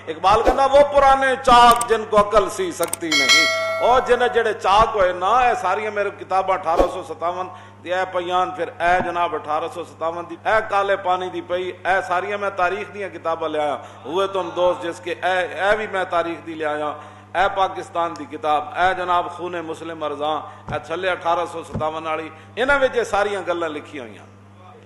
اقبال کہنا وہ پرانے چاک جن کو عقل سی سکتی نہیں، اور جنہیں جڑے چاک ہوئے نا، اے ساری میرے کتاباں 1857 دی اے پیان، پھر اے جناب 1857 دی اے کالے پانی دی پئی، اے ساری میں تاریخ دیاں کتاباں لے آیا، ہوئے تم دوست جس کے اے بھی میں تاریخ دی لے آیا، اے پاکستان دی کتاب، اے جناب خون مسلم ارزاں، اے چھلے 1857 والی، انہاں وچ ساریاں گلاں لکھی ہوئیاں۔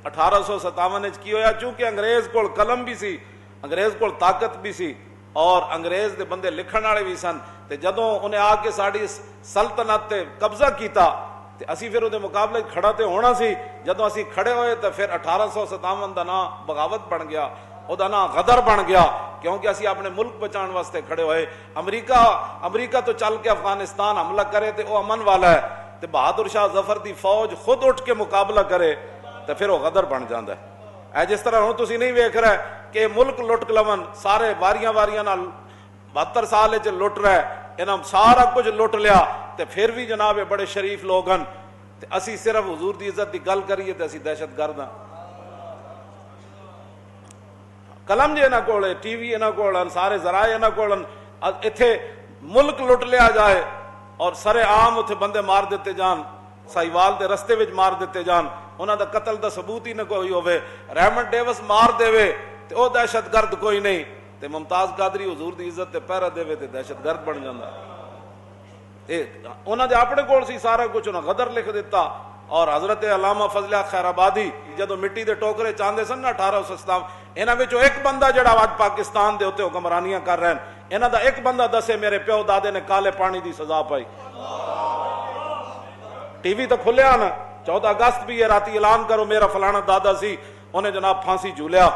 1857 وچ کی ہویا، چونکہ انگریز کول قلم بھی سی، انگریز کول طاقت بھی سی، اور انگریز دے بندے لکھن والے بھی سن، تے جدوں انہیں آ کے ساڈی سلطنت تے قبضہ کیتا تے اسی پھر وہ مقابلے کھڑا تے ہونا سی، جدوں اسی کھڑے ہوئے تے پھر 1857 دا نام بغاوت بن گیا، او دا نام غدر بن گیا، کیونکہ اسی اپنے ملک بچان واسطے کھڑے ہوئے۔ امریکہ تو چل کے افغانستان حملہ کرے تے او امن والا ہے، تے بہادر شاہ ظفر دی فوج خود اٹھ کے مقابلہ کرے تے پھر وہ غدر بن جاندا ہے۔ اے جس طرح ہوں تسی نہیں ویکھ رہے کہ ملک لٹ لون سارے واریاں نال 72 سال وچ لٹ رہے، انہاں سارا کچھ لٹ لیا تے پھر بھی جناب بڑے شریف لوگ ہیں، تے اسی صرف حضور دی عزت دی گل کریے تے اسی دہشت گرد ہاں۔ قلم جی انہاں کول، ٹی وی انہاں کول، سارے ذرائع انہاں کول، ایتھے ملک لٹ لیا جائے اور سرے عام اتھے بندے مار دیتے جان، سائیوال دے رستے وچ مار دیتے جان، انہاں دا قتل دا ثبوت ہی نہ کوئی ہوئے، ریمنڈ ڈیوس مار دے تے او دہشت گرد کوئی نہیں، تے ممتاز قادری حضور دی عزت تے پہرا دے تے دہشت گرد بن جاندا۔ انہاں دے اپنے کول سی سارا کچھ، انہاں غدر لکھ دیتا۔ اور حضرت علامہ فضل خیر آبادی جدو مٹی دے ٹوکرے چاندے سن نا 1857، انہاں وچوں ایک بندہ جڑا آج پاکستان دے اوتے حکمرانیاں کر رہے ہیں، انہاں دا ایک بندہ دسے میرے پیو دادے نے کالے پانی دی سزا پائی۔ ٹی وی تو کھلیا نا، 14 اگست بھی یہ راتی اعلان کرو میرا فلانا دادا سی انہیں جناب پھانسی جھولیا۔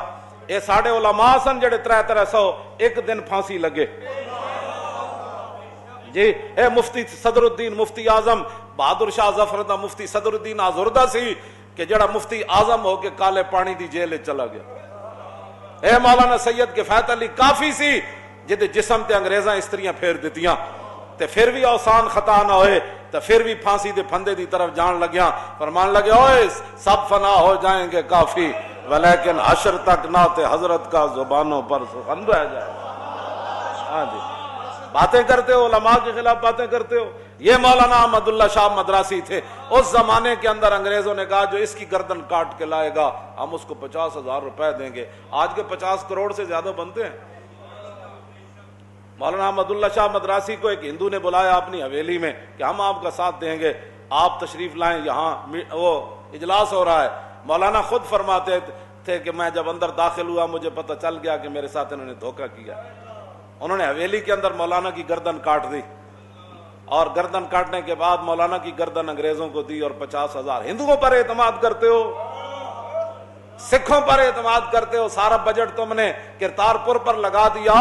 اے ساڑے علماء سن جڑے 300 ایک دن پھانسی لگے جی۔ اے مفتی صدر الدین مفتی اعظم بہادر شاہ ظفر دا مفتی صدر الدین آزردہ سی کہ جڑا مفتی اعظم ہو کے کالے پانی دی جیل چلا گیا۔ اے مولانا سید کفایت علی کافی سی جدے جسم تے انگریزاں استریاں پھیر دیتیاں تے پھر بھی اوسان خطا نہ ہوئے تے پھر بھی پھانسی دے پھندے دی طرف جان لگیا، فرمان لگے اوئے سب فنا ہو جائیں گے کافی ولیکن حشر تک نہ تے حضرت کا زبانوں پر سخن رہ جائے۔ ہاں جی، باتیں کرتے ہو، علماء کے خلاف باتیں کرتے ہو۔ یہ مولانا احمد اللہ شاہ مدراسی تھے، اس زمانے کے اندر انگریزوں نے کہا جو اس کی گردن کاٹ کے لائے گا ہم اس کو 50,000 روپے دیں گے۔ آج کے 50 کروڑ سے زیادہ بنتے ہیں۔ مولانا احمد اللہ شاہ مدراسی کو ایک ہندو نے بلایا اپنی حویلی میں کہ ہم آپ کا ساتھ دیں گے، آپ تشریف لائیں، یہاں وہ اجلاس ہو رہا ہے۔ مولانا خود فرماتے تھے کہ میں جب اندر داخل ہوا مجھے پتہ چل گیا کہ میرے ساتھ انہوں نے دھوکہ کیا۔ انہوں نے حویلی کے اندر مولانا کی گردن کاٹ دی، اور گردن کاٹنے کے بعد مولانا کی گردن انگریزوں کو دی اور 50,000۔ ہندوؤں پر اعتماد کرتے ہو، سکھوں پر اعتماد کرتے ہو، سارا بجٹ تم نے کرتارپور پر لگا دیا،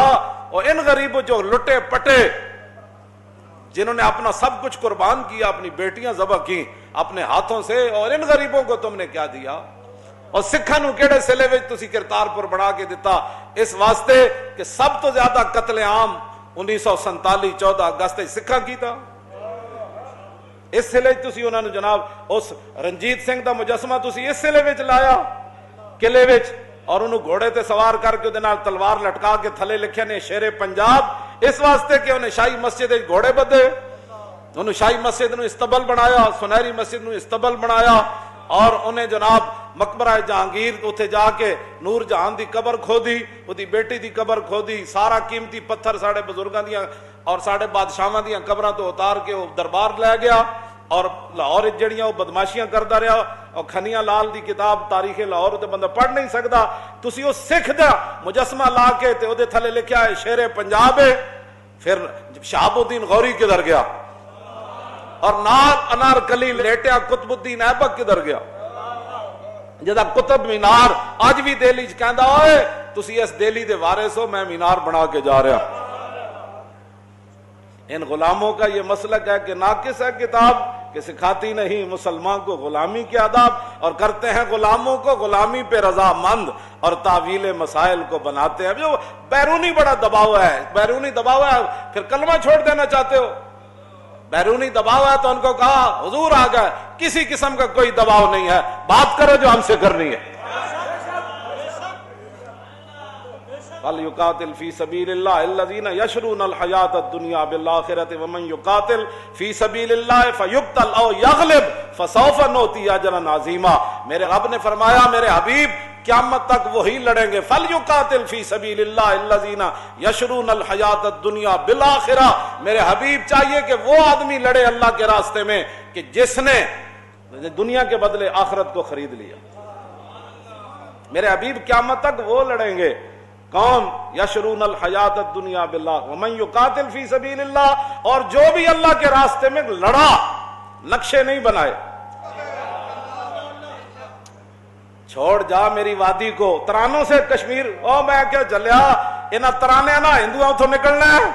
اور ان غریبوں جو لٹے پٹے جنہوں نے اپنا سب کچھ قربان کیا، اپنی بیٹیاں ذبح کی اپنے ہاتھوں سے، اور ان غریبوں کو تم نے کیا دیا؟ اور سکھاں نو کیڑے سلے وچ تسی کرتارپور بنا کے دیتا؟ اس واسطے کہ سب تو زیادہ قتل عام 1947 14 اگست سکھاں کیتا۔ اس سلے تسی انہاں نو جناب اس رنجیت سنگھ دا مجسمہ تسی اس سلے وچ لایا قلعے وچ، اور انہوں گھوڑے تے سوار کر کے دے نال تلوار لٹکا کے تھلے لکھے نے شیر پنجاب، اس واسطے کہ انہیں شاہی مسجد گھوڑے بدے، انہوں شاہی مسجد نو استبل بنایا، سنہری مسجد نو استبل بنایا، اور انہیں جناب مقبرہ جہانگیر اتھے جا کے نور جہان دی قبر کھودی، دی بیٹی دی قبر کھودی، سارا قیمتی پتھر ساڑے بزرگاں دیاں اور ساڑے بادشاہاں دیاں قبراں تو اتار کے وہ دربار لے گیا، اور لاہور جڑیاں وہ بدماشیاں کرتا رہا۔ اور کھنیاں لال دی کتاب تاریخ لاہور تے بندہ پڑھ نہیں سکتا، تسی وہ سکھ دا مجسمہ لا کے تے اودے تھلے لکھیا ہے شیر پنجاب ہے۔ پھر شہاب الدین غوری کدھر گیا؟ اور انار کلی لیٹیا قطب الدین ایبک کدھر گیا؟ جدا قطب مینار آج بھی دہلی چ کہندا اوئے تسی اس دہلی دے وارث ہو، میں مینار بنا کے جا رہا۔ ان غلاموں کا یہ مسلک ہے کہ ناقص ہے کتاب کہ سکھاتی نہیں مسلمان کو غلامی کے آداب، اور کرتے ہیں غلاموں کو غلامی پہ رضا مند، اور تعویل مسائل کو بناتے ہیں۔ جو بیرونی بڑا دباؤ ہے، بیرونی دباؤ ہے، پھر کلمہ چھوڑ دینا چاہتے ہو؟ بیرونی دباؤ ہے تو ان کو کہا حضور آ گئے، کسی قسم کا کوئی دباؤ نہیں ہے، بات کرو جو ہم سے کرنی ہے۔ فَلْيُقَاتِلْ فِي سَبِيلِ اللَّهِ الَّذِينَ يَشْرُونَ الْحَيَاةَ الدُّنْيَا بِالْآخِرَةِ وَمَنْ يُقَاتِلْ فِي سَبِيلِ اللَّهِ فَيُقْتَلْ أَوْ يَغْلِبْ فَسَوْفَ نُؤْتِيهِ أَجْرًا عَظِيمًا۔ میرے رب نے فرمایا میرے حبیب قیامت تک وہی لڑیں گے، فَلْيُقَاتِلْ فِي سَبِيلِ اللَّهِ الَّذِينَ يَشْرُونَ الْحَيَاةَ الدُّنْيَا بِالْآخِرَةِ۔ میرے حبیب چاہیے کہ وہ آدمی لڑے اللہ کے راستے میں کہ جس نے دنیا کے بدلے آخرت کو خرید لیا۔ میرے حبیب قیامت تک وہ لڑیں گے، کون؟ یشرون الحیات الدنیا باللہ ومن یقاتل فی سبیل اللہ، اور جو بھی اللہ کے راستے میں لڑا، نقشے نہیں بنائے۔ چھوڑ جا میری وادی کو، ترانوں سے کشمیر، او میں کیا چلیا انہاں ترانے نہ ہندوؤں تو نکلنا ہے،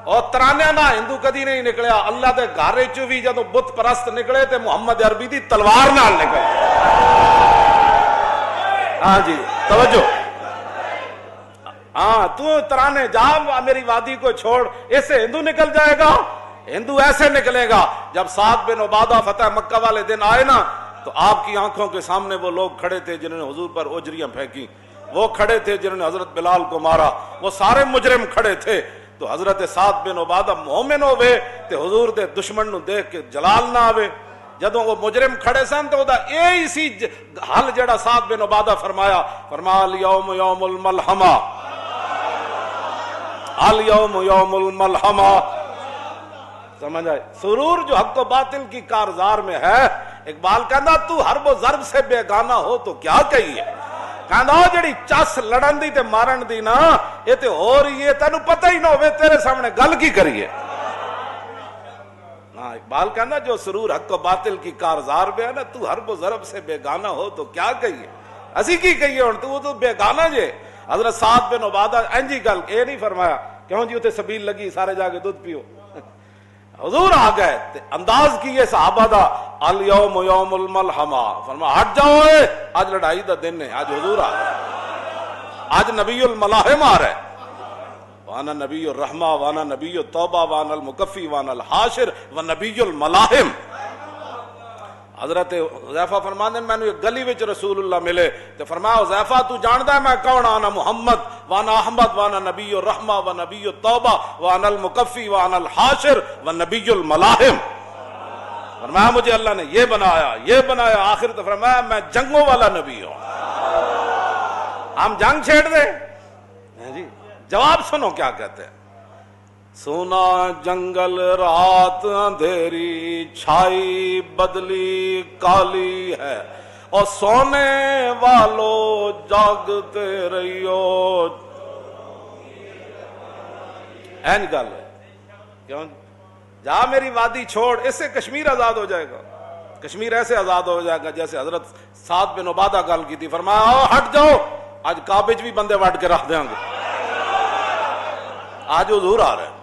اور ترانے نہ ہندو کدی نہیں نکلیا۔ اللہ دے گھر چوں بھی جدوں بت پرست نکلے تے محمد عربی دی تلوار نال نکلے۔ ہاں جی توجہ، ہاں تو ترانے جا میری وادی کو چھوڑ، ایسے ہندو نکل جائے گا؟ ہندو ایسے نکلے گا جب سعد بن عبادہ فتح مکہ والے دن آئے نا، تو آپ کی آنکھوں کے سامنے وہ لوگ کھڑے تھے جنہوں نے حضور پر اوجریاں پھینکی، وہ کھڑے تھے جنہوں نے حضرت بلال کو مارا، وہ سارے مجرم کھڑے تھے، تو حضرت سعد بن عبادہ مومن ہوئے تے حضور دے دشمن نو دیکھ کے جلال نہ آوے۔ جدوں وہ مجرم کھڑے سن تو دا اسی حل جڑا سعد بن عبادہ فرمایا الیوم یوم الملحمہ، الیوم یوم الملحمہ، سمجھ آئے؟ سرور جو حق و باطل کی کارزار میں ہے، اقبال کہندا تو حرب و ضرب سے بیگانہ ہو تو کیا کہیے، کہندا جڑی چس لڑن دی تے مارن دی نا، یہ تے ہو رہی ہے، تینوں پتہ ہی نہ ہوئے تیرے سامنے گل کی کریے۔ اقبال کہنا جو سرور حق و باطل کی کارزار میں ہے نا، تو حرب و ضرب سے بیگانہ ہو تو کیا کہیے، اسی کی کہیے ہن تو بیگانہ جے۔ حضرت سعد بن عبادہ انجی گل اے نہیں فرمایا کیوں جی اتنے سبیل لگی سارے جا کے دودھ پیو، حضور آ گئے تے انداز کیے صحابہ دا الیوم یوم الملحمہ، فرمایا ہٹ جاؤ، آج لڑائی دا دن ہے، آج حضور آ گئے، آج نبی الملاحم آ رہے، وانا نبی الرحمہ وانا نبی التوبہ وانا المکفی وانا الحاشر ونبی الملاحم۔ حضرت حذیفہ فرماندے میں نے ایک گلی وچ رسول اللہ ملے تے فرمایا حذیفہ تو جاندا ہے میں کون آنا؟ محمد وانا احمد وانا نبی الرحمہ ونبی التوبہ وانا المکفی وانا الحاشر ونبی الملاحم۔ فرمایا مجھے اللہ نے یہ بنایا، آخر تو فرمایا میں جنگوں والا نبی ہوں، ہم جنگ چھیڑ دیں جی؟ جواب سنو کیا کہتے ہیں، سونا جنگل رات اندھیری چھائی بدلی کالی ہے، اور سونے والو جاگتے رہیو، این گل ہے کیوں؟ جا میری وادی چھوڑ، اس سے کشمیر آزاد ہو جائے گا، کشمیر ایسے آزاد ہو جائے گا جیسے حضرت سعد بن عبادہ گل کی تھی، فرمایا ہٹ جاؤ، آج کعبے بھی بندے وٹ کے رکھ دیں گے، آج حضور آ رہے ہیں۔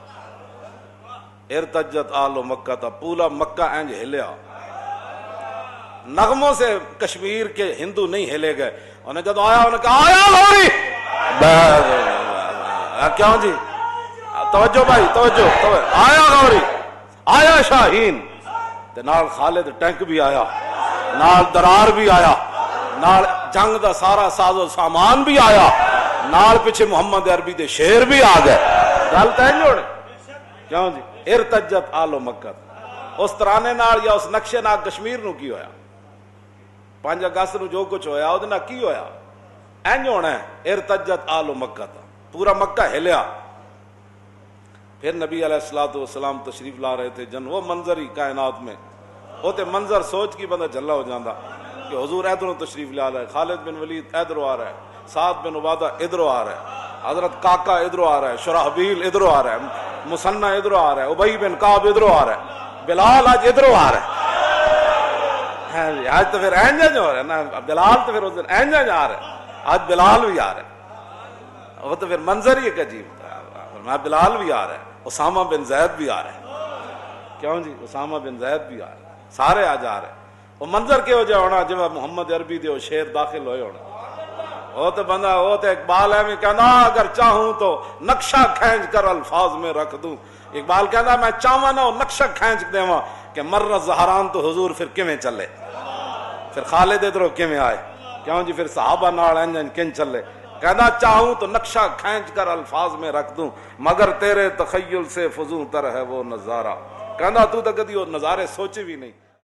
ارتجت آل مکہ تھا، پورا مکہ اینج ہلیا، نغموں سے کشمیر کے ہندو نہیں ہلے گئے، انہیں جب آیا انہیں کہا آیا لوری، کیوں جی توجہ بھائی توجہ، آیا غوری، آیا شاہین، نال خالد ٹینک بھی آیا، نال درار بھی آیا، نال جنگ دا سارا ساز و سامان بھی آیا، نال پیچھے محمد عربی دے شیر بھی آ گئے، گل تے نہیں ہونے کیوں جی؟ ارتجت آل مکہ، اس ترانے نال یا اس نقشے نال کشمیر نو کی ہویا؟ 5 اگست نو جو کچھ ہویا وہ کی ہویا؟ اینج ہونا ہے، ارتجت آل مکہ تھا، پورا مکہ ہلیا۔ پھر نبی علیہ الصلوۃ والسلام تشریف لا رہے تھے جن، وہ منظر ہی کائنات میں، وہ تے منظر سوچ کی بندہ جھلا ہو جاندہ کہ حضور ادھروں تشریف لا رہا ہے، خالد بن ولید ادھروں آ رہا ہے، سعد بن عبادہ ادھروں آ رہا ہے، حضرت کاکا ادھروں آ رہا ہے، شرحبیل ادھروں آ رہا ہے، مسنہ ادھروں آ رہا ہے، ابی بن کعب ادھروں آ رہا ہے، بلال آج ادھروں آ رہا ہے، آج تو پھر اینج ہو رہا ہے نا، بلال تو پھر اس دن اینج آ رہا ہے، آج بلال بھی آ رہا ہے، وہ تو پھر منظر ہی ایک عجیب تھا، میں بلال بھی آ رہا ہے، اسامہ بن زید بھی آ رہے ہیں، کیوں جی اسامہ بن زید بھی آ رہے ہیں، سارے آ جا رہے ہیں، وہ منظر کے ہو جائے ہونا جب محمد عربی دے شیر داخل ہوئے ہونا، وہ تو بندہ، وہ تو اقبال ہے میں کہنا اگر چاہوں تو نقشہ کھینچ کر الفاظ میں رکھ دوں، اقبال کہنا میں چاہوں نا نقشہ کھینچ دیواں کہ مر زہران تو حضور پھر کیویں چلے، پھر خالد ادھروں کیویں آئے، کیوں جی پھر صحابہ نال انجن کن چلے، کہنا چاہوں تو نقشہ کھینچ کر الفاظ میں رکھ دوں، مگر تیرے تخیل سے فزوں تر ہے وہ نظارہ۔ کہنا تو کدی وہ نظارے سوچے بھی نہیں۔